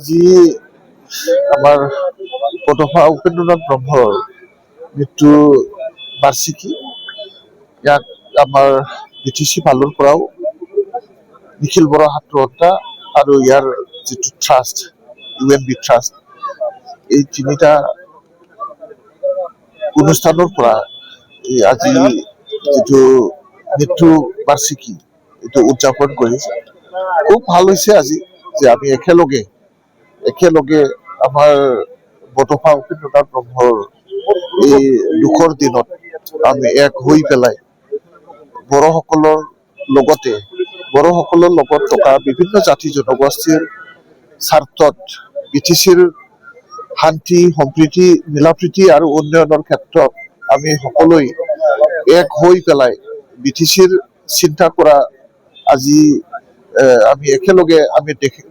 আজি আমাৰ বডফা উপেন্দ্ৰনাথ ব্ৰহ্মৰ মৃত্যু বাৰ্ষিকী। ইয়াক আমাৰ BTC ফালৰ পৰাও নিখিল বৰা সাত্ৰতা আৰু ইয়াৰ যিটো ট্ৰাষ্ট UNB ট্ৰাষ্ট, এই তিনিটা অনুষ্ঠানৰ পৰা আজি যিটো মৃত্যু বাৰ্ষিকী এইটো উদযাপন কৰিছে। খুব ভাল হৈছে আজি যে আমি একেলগে আমাৰ বডফা উপেন্দ্ৰনাথ ব্ৰহ্মৰ এই দুখৰ দিনত আমি এক হৈ পেলাই বড়োসকলৰ লগত থকা বিভিন্ন জাতি জনগোষ্ঠীৰ স্বাৰ্থত BTCৰ শান্তি সম্প্ৰীতি মিলাপ্ৰীতি আৰু উন্নয়নৰ ক্ষেত্ৰত আমি সকলোৱে এক হৈ পেলাই BTCৰ চিন্তা কৰা আজি আমি একেলগে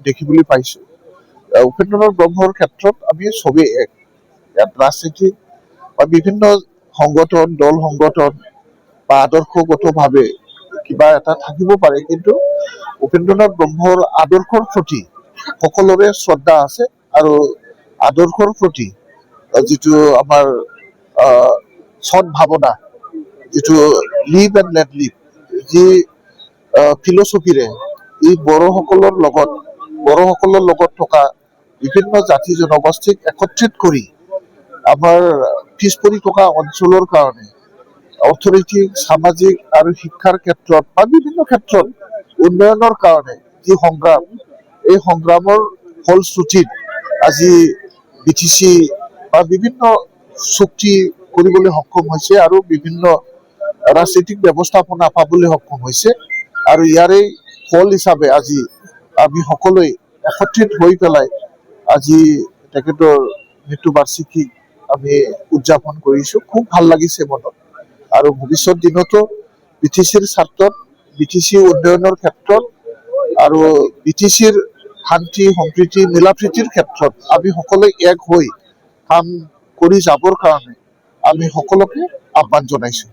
দেখিবলৈ পাইছো। উপেন্দ্ৰনাথ ব্ৰহ্মৰ ক্ষেত্ৰত আমি চবেই এক। ইয়াত ৰাজনীতি বা বিভিন্ন দল সংগঠন বা আদৰ্শগতভাৱে কিবা এটা থাকিব পাৰে, কিন্তু উপেন্দ্ৰনাথ ব্ৰহ্মৰ আদৰ্শৰ প্ৰতি সকলোৰে শ্ৰদ্ধা আছে আৰু আদৰ্শৰ প্ৰতি যিটো আমাৰ সৎ ভাৱনা, যিটো লিভ এণ্ড লেট লিভ, যি ফিলচফিৰে এই বড়োসকলৰ লগত থকা বিভিন্ন জাতি জনগোষ্ঠীক একত্ৰিত কৰি আমাৰ পিছ পৰি থকা অঞ্চলৰ কাৰণে অৰ্থনৈতিক, সামাজিক আৰু শিক্ষাৰ ক্ষেত্ৰত বা বিভিন্ন ক্ষেত্ৰত উন্নয়নৰ কাৰণে যি সংগ্ৰাম, এই সংগ্ৰামৰ ফলশ্ৰুতিত আজি BTC বা বিভিন্ন চুক্তি কৰিবলৈ সক্ষম হৈছে আৰু বিভিন্ন ৰাজনৈতিক ব্যৱস্থাপনা পাবলৈ সক্ষম হৈছে। আৰু ইয়াৰে ফল হিচাপে আজি আমি সকলোৱে একত্ৰিত হৈ পেলাই আজি তেখেতৰ মৃত্যু বাৰ্ষিকী আমি উদযাপন কৰিছো। খুব ভাল লাগিছে মনত। আৰু ভৱিষ্যত দিনতো BTCৰ স্বাৰ্থত, BTC উন্নয়নৰ ক্ষেত্ৰত আৰু BTCৰ শান্তি সম্প্ৰীতি মিলাপ্ৰীতিৰ ক্ষেত্ৰত আমি সকলোৱে এক হৈ কাম কৰি যাবৰ কাৰণে আমি সকলোকে আহ্বান জনাইছো।